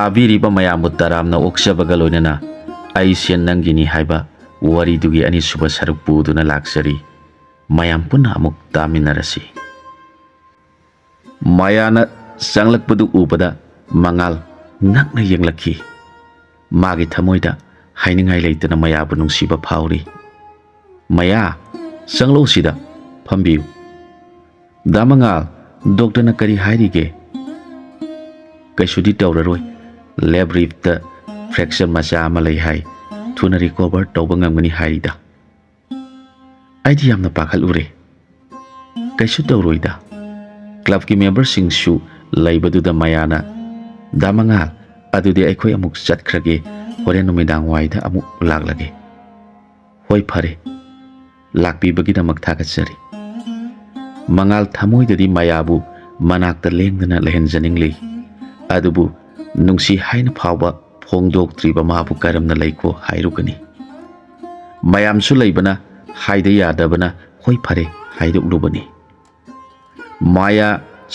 ताबीरिबा मयामबु तरामना ओक्सबगा लोइनना अइसे नंगिनी हाइबा वरीदुगी अनिसुबा सरुक पुदुना लाक्सरी मयाम पुनः अमुक तामिनरसी मायाना संगलकपदु उबदा मंगाल नकना यंगलखी मागी थमोइदा हाइनिंगाइ लेतना मयाबु नुंसिबा फाउरी मया संगलोसिदा फंबियु दा मंगाल डॉक्टरना करी हाइरिगे कैसुदी तौररोय लैब रिफ्ट फ्रैक्चर मचा अमा लई हाइ थुना रिकवर तौबा ngamgani हाइदा आइदि यामना पाखलुरे कैसु तौरोइदा क्लब की मेंबर सिंगसु लैबदुदा मयाना दा मंगाल अदुदि अखोय अमुक चटख्रगे होरेन नुमिदांग वाइदा अमुक लागलगे होय फरे लाकपीबगीदमक थागतसरी मंगाल थमोइददि मयाबु मनाक्ता लेंदना लेहनजनिंगली अदुबु नुंसी हाइन फावबा फोंदोक्त्रिबा माबु करमना लैको हाइरुगनी मयामसु लैबना हाइदा यादबना होय फरे हाइदुकलुबनी माया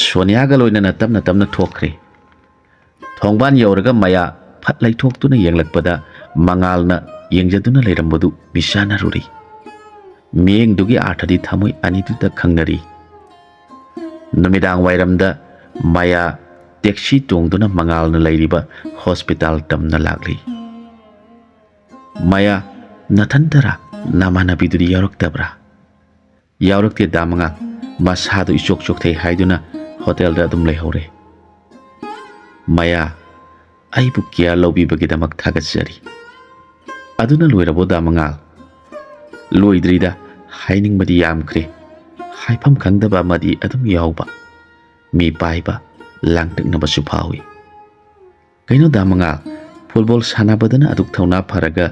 सोनियागा लोइनना तमना तमना थोखरे थोंबान यौरगा माया फट लैथोक्तुना येंगलकपदा मंगालना येंगजदुना लेरमबदु बिसाना रुरी मियेंगदुगी आर्थदि थमोय अनिदुदा खंगनरी नुमिदांग वाइरमदा माया टैक्सी तोंगदुना मंगालना लैरिबा हॉस्पिटल तमना लागली माया नथनतरा नामानबीदुदि यावरक्तब्रा यावरक्ते दा मंगाल मसादु इचोक चोकथै हाइदुना होटल दा दुम लेहौरे माया आइबु केयर लौबीबगीदमक थागतसरी अदुना लोइरबो दा मंगाल लोइद्रिदा हाइनिंगबदि यामख्रे हाइफम खंगदबा मदि अदुम यावबा मी पाइबा लांगतकनबसु फावी कैनो दा मंगाल फुटबॉल सानाबदना अदुक थौना फरगा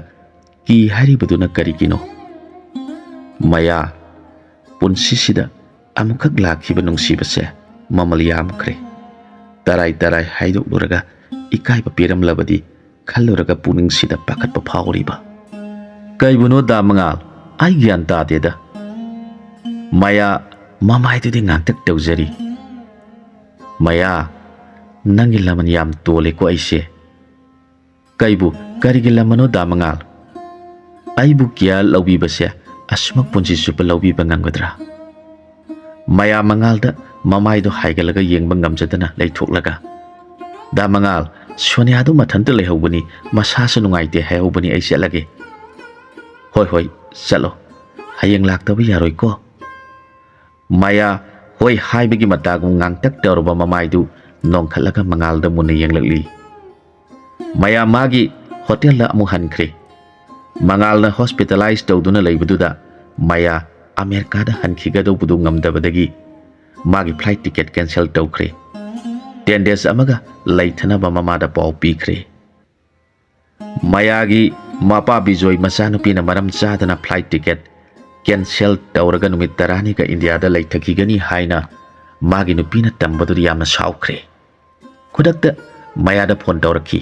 की हारिबदुना करिगिनो माया पुनसिसिदा अमुखक लाखिबा नुंसिबसे ममल यामख्रे तराई तराई हाइदोक्लुरगा इकाइबा पिरमलबदि खल्लुरगा पुनिंगसिदा पाखतपा फावरिबा कैबुनो दा मंगाल आई ज्ञान तादेदा माया ममाइदुदि ngangtak तौजरी माया नंगी लमन याम तोलेको ऐसे कैबु करिगी लमनो दा मंगाल आइबु किया लौबीबसे असमक पुंसी सुप लौबीबा ngamgadra माया मंगालदा ममाइदो हाइगलगा येंगबा ngamjadana लैथोक्लगा दा मंगाल सोनियादो मथनता लेहौबनी मसासु नुंगाइते हायौबनी ऐ चलगे होय होय चलो हयेंग लाक्तबा यारोइको माया होय हाइबगी मतागु ngang-tak तौरबा ममाइदु नोंखलगा मंगालदा मुना येंगलगली माया मागी होटल ला अमु हनख्रे मंगालना हॉस्पिटलाइज तौदुना लैबदुदा माया अमेरिका दा हनखिगदौबदु ngamdabadagi मागी फ्लाइट टिकेट कैंसल तौख्रे 10 days अमगा लैथनबा ममादा पाउ पीख्रे मायागी मापा बिजोय मचानुपीना मरम चादना फ्लाइट टिकेट कैंसल तौरगा नुमित तरानी का इंडिया दा लैथखिगनी हाइना मागी नुपीना तंबदुदि यामना साउख्रे खुदकता मायादा फोन तौरखी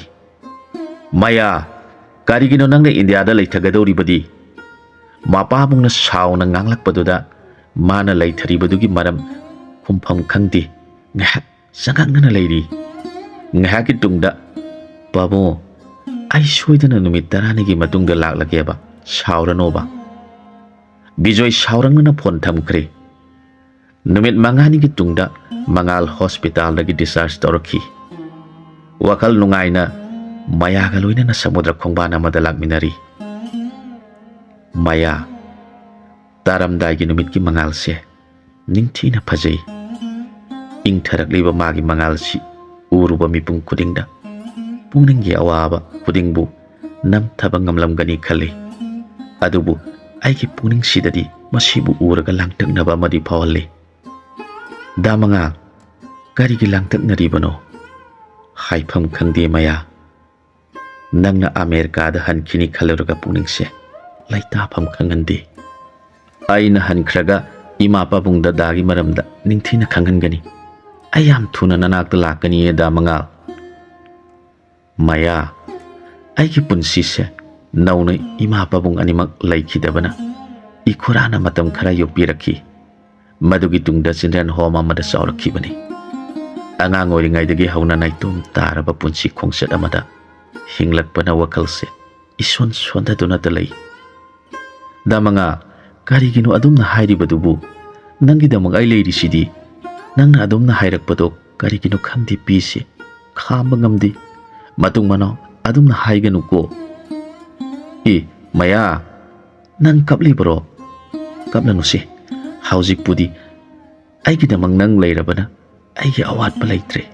माया कारिगिनो नंगना इंडिया दा लैथगदौरिबदि मापामुंगना साउना nganglakpaduda माना लैथरिबदुगी मरम खुमफम खंगदि ngahak sangangna leiri ngahaki tungda pabo ai soidana numit tarani gi matungda laklageba sauranoba bijoy saurangna phone thamkhre numit mangani gi tungda mangal hospital dagi discharge torki wakal nungaina maya ga loina samudra khongbana amada lakminari maya taramdai gi numit ki mangal se ningthina phajai ingtharakliba magi mangal si uruba mipung khudingda pungningi awaba khudingbu namthaba ngamlamgani khali adubu aigi pungning sidadi masibu uraga langtaknaba madi phawalli da mangal karigi langtaknaribano haifam khangde maya nangna america da hankhini khaluraga pungningse laita pham khangandi aina hankhraga ima pabungda dagi maramda ningthina khangangani ayam thuna nanakta lakani da mangal maya aigi punsi se nauna ima pabung animak laikhidabana ikhurana matam khara yopirakhi madugi tungda children home amada saurakhi bani Angang oiringaidagi hauna naitum taraba punsi khongset amada hinglakpana wakhalse ison sondaduna talai. Damanga karigino adumna hairibadubu nangidamang ai leirisidi nangna adumna hairakpado karigino khangdi pise khamba ngamdi matung manaw adumna haiganu ko. Maya nang kapli bro kaplanu se haujik pudi aigidamang nang leirabana aigi awatpa leitre.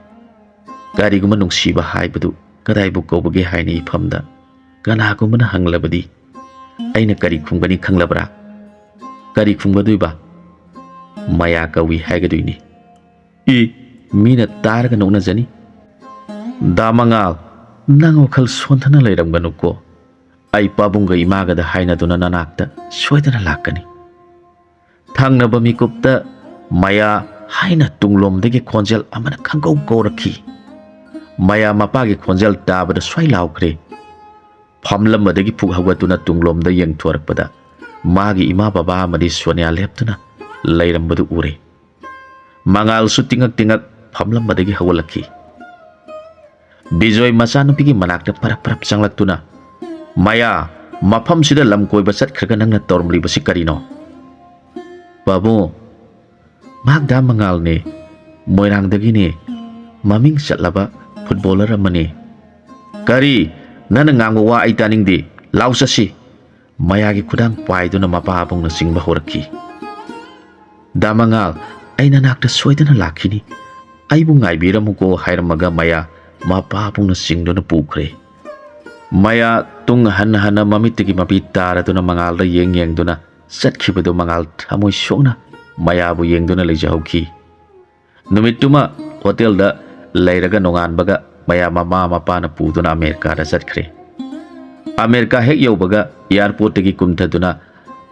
Kariguma nungsiba haibadu kadaibu kobage haina ifamda kanagumana hanglabadi aina kari khungani khanglabra. Kari khungbaduiba Maya kawi haigaduini. Mina targa nokna jani. Damangal nang wakhal sontana leiramganu ko. Ai pabungga imagada haina duna nanakta soidana lakani. Thangnaba mikupta Maya haina tunglomdagi khonjel amana khangau kaurakhi. Maya mapagi khonjel tabada swai laukre. Famlamadagi phughawatuna tunglomda yengthorakpada magi ima baba amadi Sonia leptuna leirambadu ure. Mangal su tingak famlamadagi hawalakhi. Bijoy machanupigi manakta parap changlaktuna Maya mafam sida lamkoiba chatkhraga nangna tormribasi karino. Babu magda mangal ne moirangdagi ne maming chatlaba footballer amani. Kari nana ngangwa wa ai taningdi lausasi. Mayagi khudang paiduna mapa abungna singba horakhi. Damangal aina nakta soidana lakhini. Aibu ngaibiramuko hairamaga Maya mapa abungna singduna pukhre. Maya tung hana mamitigi mapi taraduna mangal da yengduna satkibadu mangal thamoi sokna Maya bu yengduna leijahauki. Numituma hotel da leiraga nonganbaga Maya mama mapana puduna America da satkre. America hek yaubaga airport tagi kumthaduna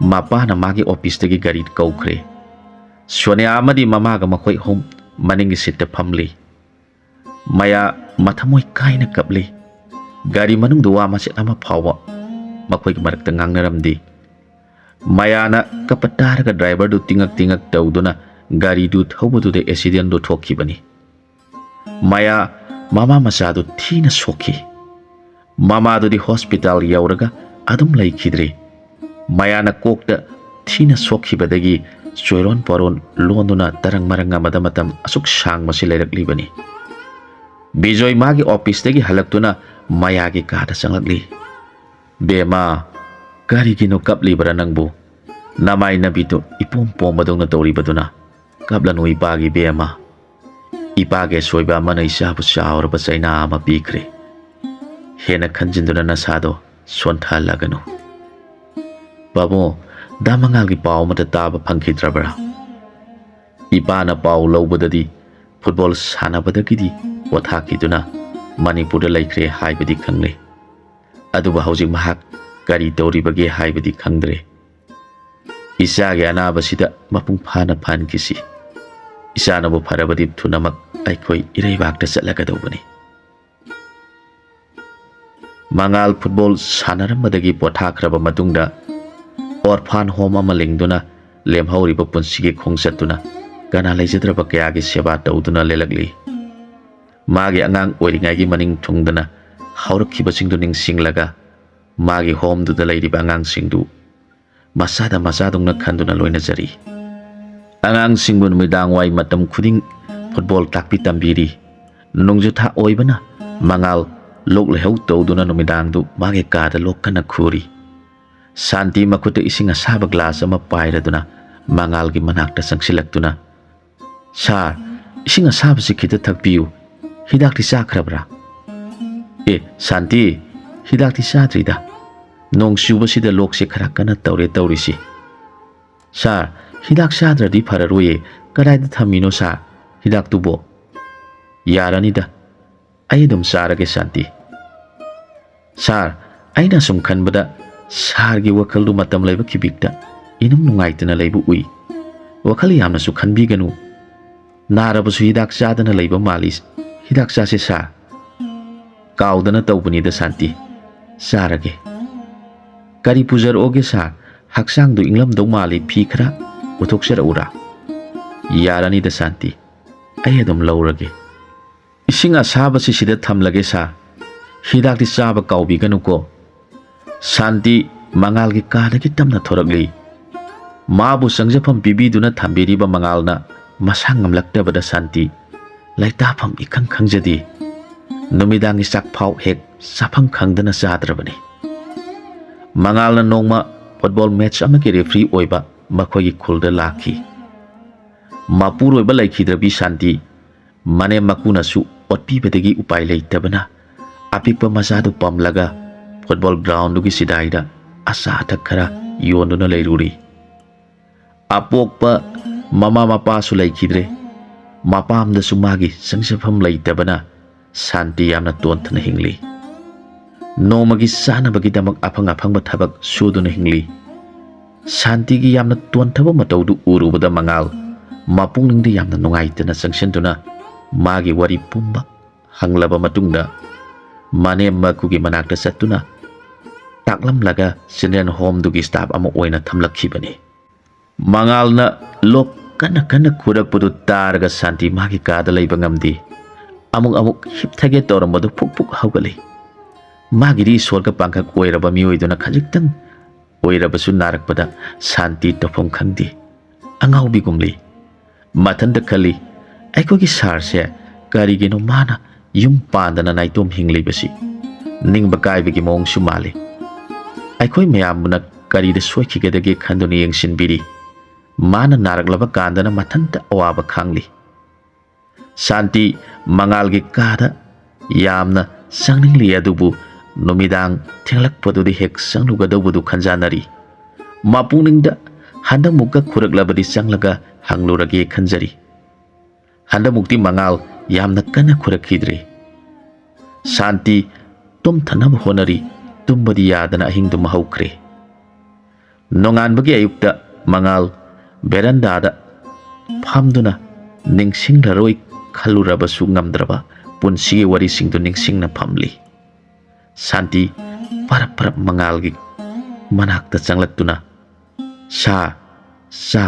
mapana magi office tagi gari kaukre. Sonia amadi mamaga makhoi home maningi sitta phamli. Maya mathamoi kaina kapli. Gari manung duwa masit ama phawa makhoi marakta ngangnaramdi. Maya na kapatarga driver du tingak tawduna gari du thawbadu de accident du thokibani. Maya mama masadu thina sokhi. Mama du di hospital yauraga adum laikhidre. Maya na kokta thina sokhibadagi soiron poron londuna tarang maranga madamatam asuk sang masi leirakli. Bijoy magi office tagi halaktuna Maya gi kada sanglakli. Bema karigino kapli bara nangbu namai nabito ipom pomadong na tauribaduna kablanu ipagi bema ipage soiba mana isabu saur basaina ama pikre. Hena khanjinduna nasado sonthalaganu. Babo damangal gi paw mata taba phangkhidrabra. Ipana paw lawbadadi football sanabadagidi wathakiduna Manipur laikre haibadi khangle. Aduba haujik mahak kari tauribage haibadi khangdre. Isage anabasida mapung phana phankisi. Isanabu pharabadi thunamak aikoi ireibakta chatlagadobani. Mangal football sanaramadagi pothakraba matungda orphan home ama lingduna lemhauriba punsigi khongsatuna kana leijadraba kayagi seba tawduna lelagli. Magi angang oiringaigi maning thungdana haurakibasingdu ningsinglaga magi home du da leiriba angang singdu masadungna khanduna loina jari. Angang singbu numidang wai matam khuding football takpi tambiri. Nungjutha oibana mangal lok lehau tawduna numidang du magi kada lokkana khuri. Santi makuta ising asaba glass ama pairaduna mangal gi manakta sangsilaktuna. Sar ising asaba sikita thakpiu. Hidak ti sakrabra. Santi hidak ti satrida. Nong suba sida lok se kharakana taurisi. Sar hidak sadra di phararoye kadaida thamino sa hidak tubo. Yaranida aidum sarage Santi. Sar aina sum khanbada sargi wakhaldu matam laiba kibikta inum nungaitana laibu ui. Wakhali yamna su khanbiganu. Narabasu hidak sadana laiba malis. Hidak sase sa kaudana tawbunida Santi sarage. Kari pujar oge sa haksang du inglam dau mali phi khara uthok sera ura. Yaranida Santi ayadum laurage Ising asabasi sida thamlage sa. Hidakti chaba kaubiganu ko. Santi mangalgi kadagi tamna thoragli. Mabu sangjapam pibiduna thambiriba mangalna masang ngamlaktabada Santi laitapam ikang khangjadi. Numidangi sak phau hek sapam khangdana chadrabani. Mangalna nongma football match amaki referee oiba makhoi khulda lakhi. Mapur oiba laikhidrabi Santi mane makuna su otpibadagi upai leitabana apikpa masadu pamlaga football ground dugi sidaida asa athakara yonduna leiruri. Apokpa mama mapa su laikhidre mapamda sumagi sangsafam leitabana Santi yamna tonthana hingli. Nomagi sanabagi damak aphang aphangba thabak suduna hingli. Santi gi yamna tonthaba mataudu urubada mangal mapungningsdi yamna nungaitana sangsenduna magi wari pumba hanglaba matungda mane makugi manakta satuna taklamlaga children home dugi staff ama oina thamlakhibani. Mangalna lok kana khurakpudu targa Santi magi kada leiba ngamdi. Amuk hipthage torambadu phuk haugali. Magiri sorga pangkak oiraba mioiduna khajiktang oirabasu narakpada Santi tofom khangdi. Angaubi gumli mathanda khali aikogi sarse karigino mana yum pandana naitom hinglibasi ningba kaibagi mong sumali. Aikoi mayamuna karida soikhigedage khanduni yengsinbiri. Mana naraglaba kandana mathanta awaba khangli. Santi mangalgi kada yamna sangningli adubu numidang thenglakpadudi hek sanglugadawbudu khanjanari. Mapungningsda handamukka khuraklabadi sanglaga hanglurage khanjari. Handamukti mangal yamna kana khurakhidre. Santi tumthanaba honari tumbadi yadana ahingdu mahaukre. Nonganbagi ayukta mangal berandada phamduna ningsinglaroi khalurabasu ngamdraba punsigi warisingdu ningsingna phamli. Santi parap mangalgi manakta changlaktuna sa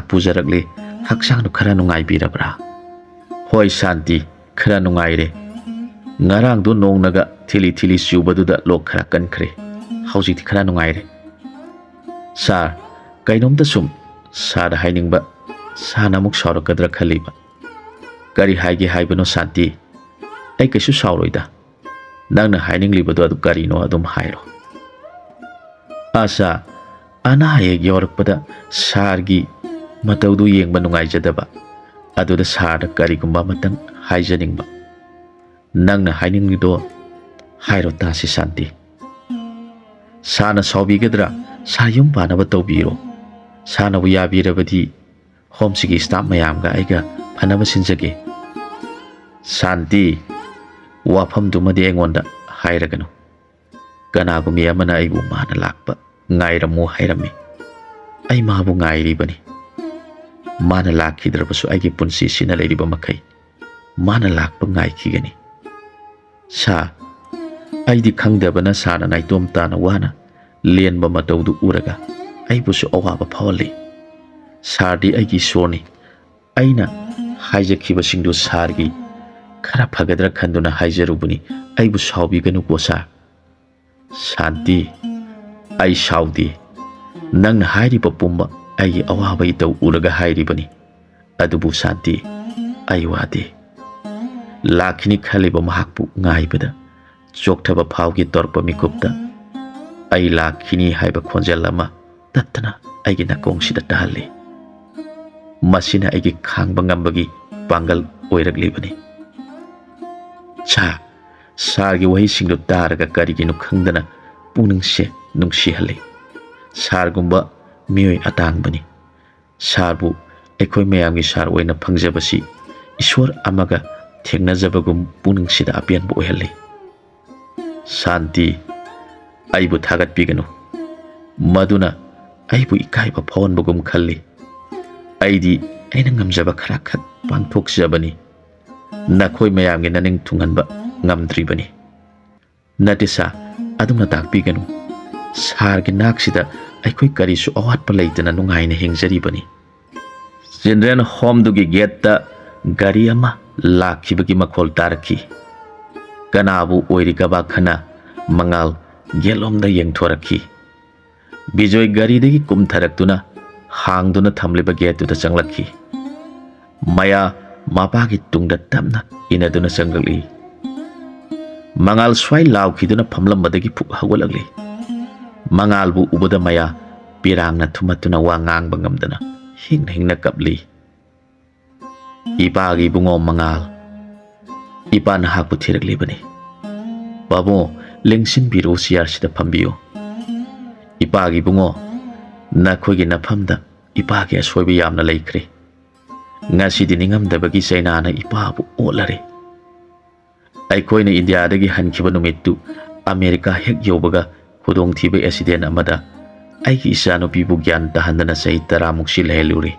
pujarakle haksangnu khara nungaibirabra. Hoi Santi khara nungaire. Ngarangdu nongnaga thili subaduda lok khara kankhre. Haujikti khara nungaire. Sa kainomda sum sada hainingba sana muk saurakadra khaliba. Kari haigi haibano Santi ai kaisu sauroida. Nangna haininglibadu adu karino adum hairo. Asa ana hayeg yorakpada sargi mataudu yengba nungaijadaba aduda sarda karigumba matang haijaningba. Nangna haininglido hairo tasi Santi. Sana saubigadra sayum panaba taubiro. Sana yabirabadi homsigi staff mayamga aiga phanaba sinjage. Santi wafamdumadi aingonda hairaganu. Kanagumi amana aibu mana lakpa ngairamu hairami. Ai mabu ngairibani. Mana lakhidrabasu aigi punsi sina leiriba makai. Mana lakpa ngaikhigani. Sa aidi khangdabana sana naitom tana wana lienba mataudu uraga aibusu awaba phawali. Sardi aigi soni aina haijakhibasindu sargi khara phagadra khanduna haijarubuni aibu saubiganu kosa. Santi ai saudi nangna hairiba pumba aigi awaba itau uraga hairibani adubu Santi ai wade. Lakhini khaliba mahakpu ngaibada chokthaba phawgi torpa mikupta ai lakhini haiba khonjal tattana aigi nakongsida tahalli. Masina aigi khangba ngambagi pangal oiraglibani. Cha sargi wahisingdu taraga karigino khangdana pungningse nungsihalli. Sargumba mioi atangbani. Sarbu aikoi mayamgi sar oina phangjabasi Ishwar amaga thengnajabagum pungningsida apianbu oihalli. Santi aibu thagatpiganu. Maduna aibu ikaiba phawonbagum khalli. Aidi aina ngamjaba khara khat pangthokjabani. Nakhoi mayamgi naning thunghanba ngamdribani. Natisa adumna takpiganu. Sargi naksida aikoi karisu awatpa leitana nungaina hingjaribani. Children home dugi gate ta gari ama lakhibagi makhol tarki. ꯀꯅꯥꯕꯨ ꯑꯣꯏꯔꯤꯒꯕ ꯈꯟꯅ ꯃꯉꯥꯜ ꯌꯦꯠꯂꯣꯝꯗ ꯌꯦꯡꯊꯣꯔꯛꯈꯤ꯫ ꯕꯤꯖꯣꯏ ꯒꯥꯔꯤꯗꯒꯤ ꯀꯨꯝꯊꯔꯛꯇꯨꯅ ꯍꯥꯡꯗꯨꯅ ꯊꯝꯂꯤꯕ ꯒꯦꯠꯇꯨꯗ ꯆꯪꯂꯛꯈꯤ꯫ ꯃꯌꯥ ꯃꯄꯥꯒꯤ ꯇꯨꯡꯗ ꯇꯞꯅ ꯏꯟꯅꯗꯨꯅ ꯆꯪꯂꯛꯂꯤ꯫ ꯃꯉꯥꯜ ꯁ꯭ꯋꯥꯏ ꯂꯥꯎꯈꯤꯗꯨꯅ ꯐꯝꯂꯝꯕꯗꯒꯤ ꯐꯨꯛ ꯍꯧꯒꯠꯂꯛꯂꯤ꯫ ꯃꯉꯥꯜꯕꯨ ꯎꯕꯗ ꯃꯌꯥ ꯄꯤꯔꯥꯡꯅ ꯊꯨꯝꯍꯠꯇꯨꯅ ꯋꯥ ꯉꯥꯡꯕ ꯉꯝꯗꯅ ꯍꯤꯡꯅ ꯍꯤꯡꯅ ꯀꯞꯂꯤ꯫ ꯏꯄꯥꯒꯤ ꯏꯕꯨꯡꯉꯣ ꯃꯉꯥꯜ, ꯏꯄꯥ ꯅꯍꯥꯛꯄꯨ ꯊꯤꯔꯛꯂꯤꯕꯅꯤ꯫ ꯄꯥꯕꯨꯡ ꯂꯦꯡꯁꯤꯟꯕꯤꯔꯣ, ꯆꯤꯌꯥꯔꯁꯤꯗ ꯐꯝꯕꯤꯌꯨ꯫ ꯏꯄꯥꯒꯤ ꯏꯕꯨꯡꯉꯣ, ꯅꯈꯣꯏꯒꯤ ꯅꯐꯝꯗ ꯏꯄꯥꯒꯤ ꯑꯁꯣꯏꯕ ꯌꯥꯝꯅ ꯂꯩꯈ꯭ꯔꯦ꯫ ꯉꯁꯤꯗꯤ ꯅꯤꯡꯉꯝꯗꯕꯒꯤ ꯆꯩꯅꯥꯅ ꯏꯄꯥꯕꯨ ꯑꯣꯠꯂꯔꯦ꯫ ꯑꯩꯈꯣꯏꯅ ꯏꯟꯗꯤꯌꯥꯗꯒꯤ ꯍꯟꯈꯤꯕ ꯅꯨꯃꯤꯠꯇꯨ ꯑꯃꯦꯔꯤꯀꯥ ꯍꯦꯛ ꯌꯧꯕꯒ ꯈꯨꯗꯣꯡꯊꯤꯕ ꯑꯦꯛꯁꯤꯗꯦꯟ ꯑꯃꯗ ꯑꯩꯒꯤ ꯏꯆꯥꯅꯨꯄꯤꯕꯨ ꯒ꯭ꯌꯥꯟ ꯇꯥꯍꯟꯗꯅ ꯆꯍꯤ 10ꯃꯨꯛꯁꯤ ꯂꯩꯍꯜꯂꯨꯔꯦ꯫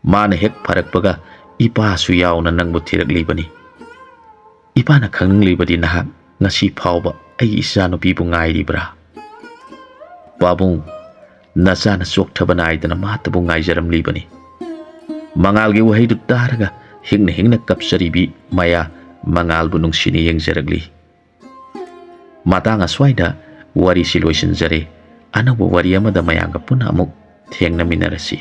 ꯃꯥꯅ ꯍꯦꯛ ꯐꯔꯛꯄꯒ ꯏꯄꯥꯁꯨ ꯌꯥꯎꯅ ꯅꯪꯕꯨ ꯊꯤꯔꯛꯂꯤꯕꯅꯤ꯫ ꯏꯄꯥꯅ ꯈꯪꯅꯤꯡꯂꯤꯕꯗꯤ ꯅꯍꯥꯛ ꯉꯁꯤ ꯐꯥꯎꯕ ꯑꯩꯒꯤ ꯏꯆꯥꯅꯨꯄꯤꯕꯨ ꯉꯥꯏꯔꯤꯕ꯭ꯔꯥ? ꯄꯥꯕꯨꯡ, ꯅꯆꯥꯅ ꯆꯣꯛꯊꯕ ꯅꯥꯏꯗꯅ ꯃꯥꯇꯕꯨ ꯉꯥꯏꯖꯔꯝꯂꯤꯕꯅꯤ꯫ ꯃꯉꯥꯜꯒꯤ ꯋꯥꯍꯩꯗꯨ ꯇꯥꯔꯒ ꯍꯤꯡꯅ ꯍꯤꯡꯅ ꯀꯞꯆꯔꯤꯕꯤ ꯃꯌꯥ ꯃꯉꯥꯜꯕꯨ ꯅꯨꯡꯁꯤꯅ ꯌꯦꯡꯖꯔꯛꯂꯤ꯫ ꯃꯇꯥꯡ ꯑꯁ꯭ꯋꯥꯏꯗ ꯋꯥꯔꯤꯁꯤ ꯂꯣꯏꯁꯤꯟꯖꯔꯦ꯫ ꯑꯅꯧꯕ ꯋꯥꯔꯤ ꯑꯃꯗ ꯃꯌꯥꯝꯒ ꯄꯨꯟꯅ ꯑꯃꯨꯛ ꯊꯦꯡꯅꯃꯤꯟꯅꯔꯁꯤ꯫